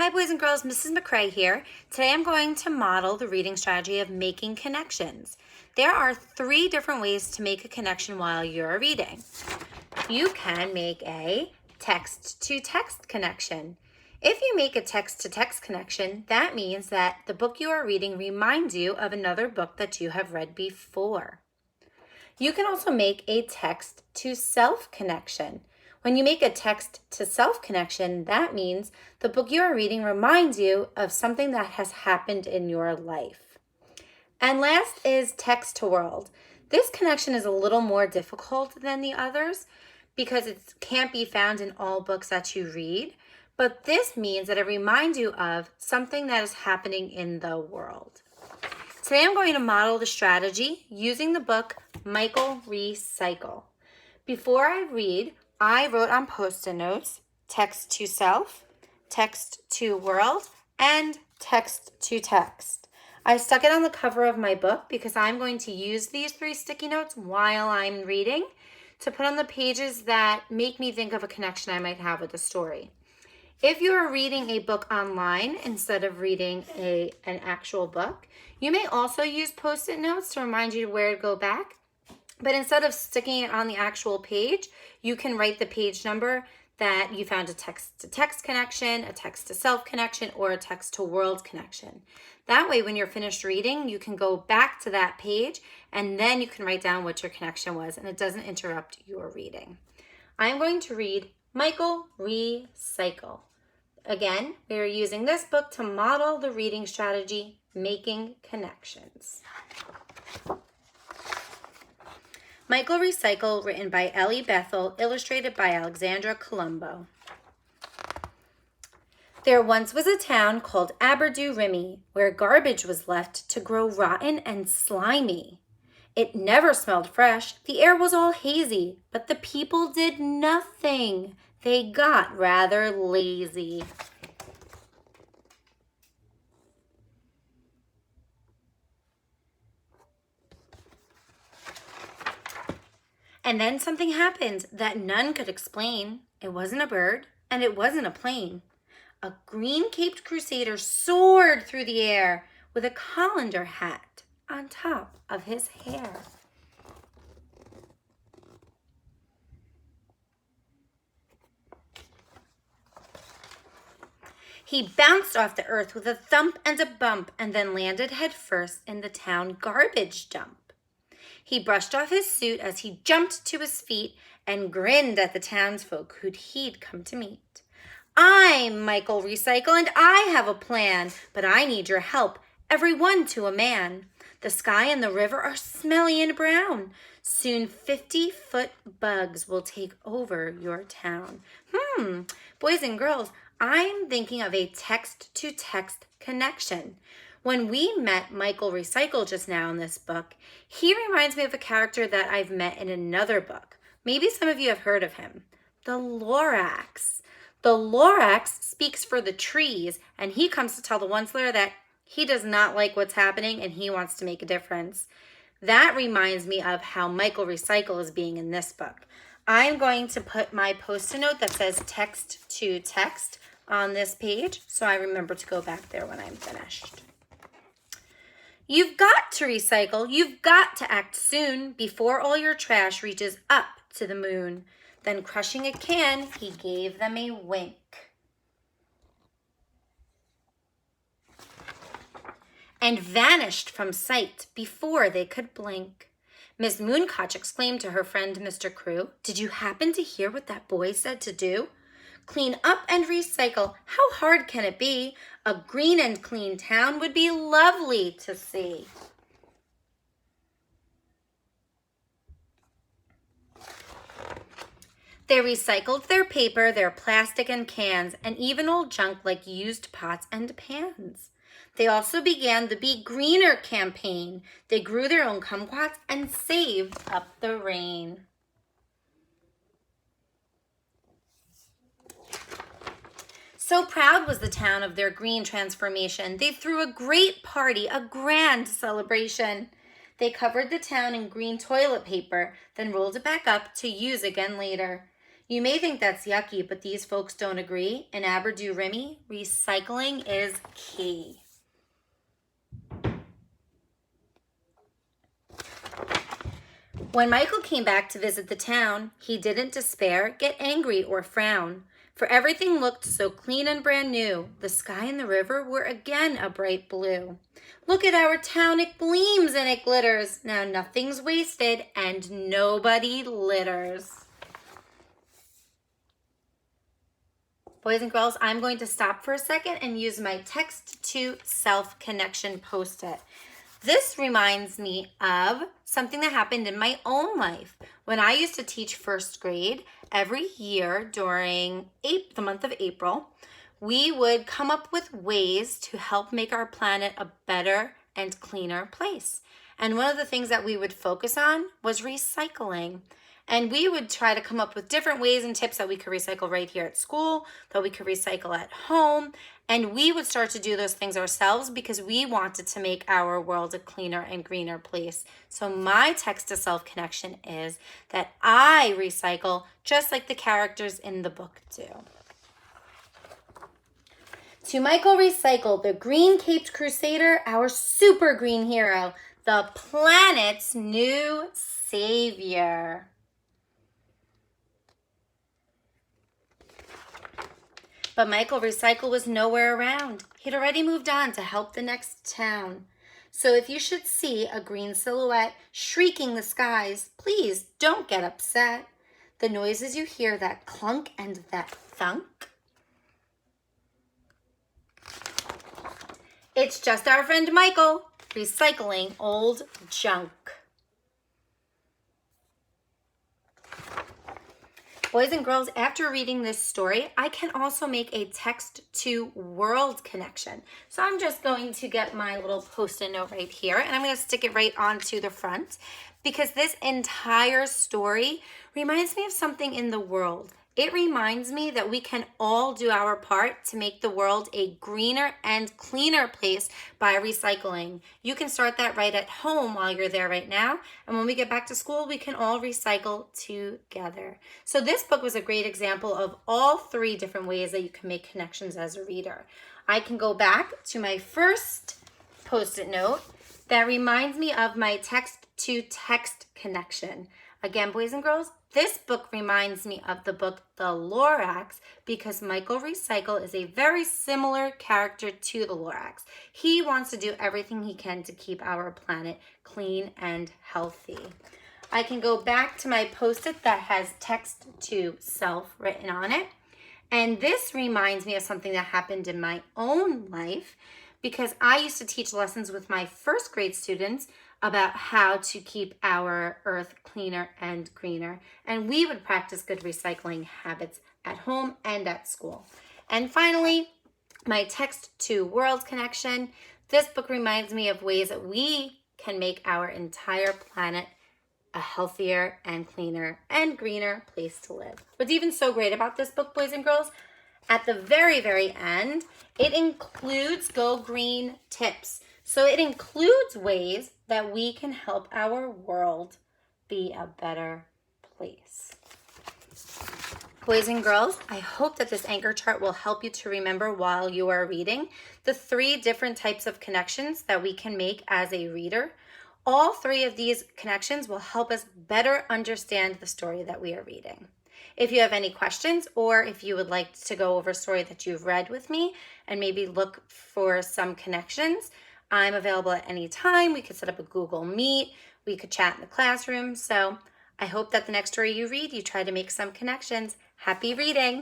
Hi boys and girls, Mrs. McCrae here. Today I'm going to model the reading strategy of making connections. There are 3 different ways to make a connection while you're reading. You can make a text-to-text connection. If you make a text-to-text connection, that means that the book you are reading reminds you of another book that you have read before. You can also make a text-to-self connection. When you make a text-to-self connection, that means the book you are reading reminds you of something that has happened in your life. And last is text-to-world. This connection is a little more difficult than the others because it can't be found in all books that you read, but this means that it reminds you of something that is happening in the world. Today I'm going to model the strategy using the book Michael Recycle. Before I read, I wrote on Post-it notes, text to self, text to world, and text to text. I stuck it on the cover of my book because I'm going to use these 3 sticky notes while I'm reading to put on the pages that make me think of a connection I might have with the story. If you are reading a book online instead of reading an actual book, you may also use Post-it notes to remind you where to go back. But instead of sticking it on the actual page, you can write the page number that you found a text-to-text connection, a text-to-self connection, or a text-to-world connection. That way, when you're finished reading, you can go back to that page, and then you can write down what your connection was, and it doesn't interrupt your reading. I'm going to read Michael Recycle. Again, we are using this book to model the reading strategy, making connections. Michael Recycle, written by Ellie Bethel, illustrated by Alexandra Colombo. There once was a town called Aberdourimi, where garbage was left to grow rotten and slimy. It never smelled fresh, the air was all hazy, but the people did nothing. They got rather lazy. And then something happened that none could explain. It wasn't a bird, and it wasn't a plane. A green-caped crusader soared through the air with a colander hat on top of his hair. He bounced off the earth with a thump and a bump and then landed headfirst in the town garbage dump. He brushed off his suit as he jumped to his feet and grinned at the townsfolk he'd come to meet. I'm Michael Recycle and I have a plan, but I need your help, everyone to a man. The sky and the river are smelly and brown. Soon 50-foot bugs will take over your town. Boys and girls, I'm thinking of a text-to-text connection. When we met Michael Recycle just now in this book, he reminds me of a character that I've met in another book. Maybe some of you have heard of him. The Lorax. The Lorax speaks for the trees, and he comes to tell the Once-Layer that he does not like what's happening and he wants to make a difference. That reminds me of how Michael Recycle is being in this book. I'm going to put my Post-it note that says text to text on this page so I remember to go back there when I'm finished. You've got to recycle. You've got to act soon before all your trash reaches up to the moon. Then crushing a can, he gave them a wink. And vanished from sight before they could blink. Miss Mooncotch exclaimed to her friend, Mr. Crew, "Did you happen to hear what that boy said to do? Clean up and recycle. How hard can it be? A green and clean town would be lovely to see." They recycled their paper, their plastic and cans, and even old junk like used pots and pans. They also began the Be Greener campaign. They grew their own kumquats and saved up the rain. So proud was the town of their green transformation. They threw a great party, a grand celebration. They covered the town in green toilet paper, then rolled it back up to use again later. You may think that's yucky, but these folks don't agree. In Aberdourimi, recycling is key. When Michael came back to visit the town, he didn't despair, get angry, or frown. For everything looked so clean and brand new. The sky and the river were again a bright blue. Look at our town, it gleams and it glitters. Now nothing's wasted and nobody litters. Boys and girls, I'm going to stop for a second and use my text to self connection Post-it. This reminds me of something that happened in my own life. When I used to teach first grade, every year during the month of April, we would come up with ways to help make our planet a better and cleaner place. And one of the things that we would focus on was recycling. And we would try to come up with different ways and tips that we could recycle right here at school, that we could recycle at home. And we would start to do those things ourselves because we wanted to make our world a cleaner and greener place. So my text to self connection is that I recycle just like the characters in the book do. To Michael Recycle, the green-caped crusader, our super green hero, the planet's new savior. But Michael Recycle was nowhere around. He'd already moved on to help the next town. So if you should see a green silhouette shrieking the skies, please don't get upset. The noises you hear, that clunk and that thunk, it's just our friend Michael recycling old junk. Boys and girls, after reading this story, I can also make a text to world connection. So I'm just going to get my little Post-it note right here, and I'm going to stick it right onto the front because this entire story reminds me of something in the world. It reminds me that we can all do our part to make the world a greener and cleaner place by recycling. You can start that right at home while you're there right now. And when we get back to school, we can all recycle together. So this book was a great example of all three different ways that you can make connections as a reader. I can go back to my first Post-it note that reminds me of my text to text connection. Again, boys and girls, this book reminds me of the book The Lorax because Michael Recycle is a very similar character to the Lorax. He wants to do everything he can to keep our planet clean and healthy. I can go back to my Post-it that has text to self written on it. And this reminds me of something that happened in my own life because I used to teach lessons with my first grade students about how to keep our earth cleaner and greener. And we would practice good recycling habits at home and at school. And finally, my text to world connection. This book reminds me of ways that we can make our entire planet a healthier and cleaner and greener place to live. What's even so great about this book, boys and girls, at the very, very end, it includes Go Green tips. So it includes ways that we can help our world be a better place. Boys and girls, I hope that this anchor chart will help you to remember while you are reading the three different types of connections that we can make as a reader. All three of these connections will help us better understand the story that we are reading. If you have any questions or if you would like to go over a story that you've read with me and maybe look for some connections, I'm available at any time. We could set up a Google Meet. We could chat in the classroom. So I hope that the next story you read, you try to make some connections. Happy reading.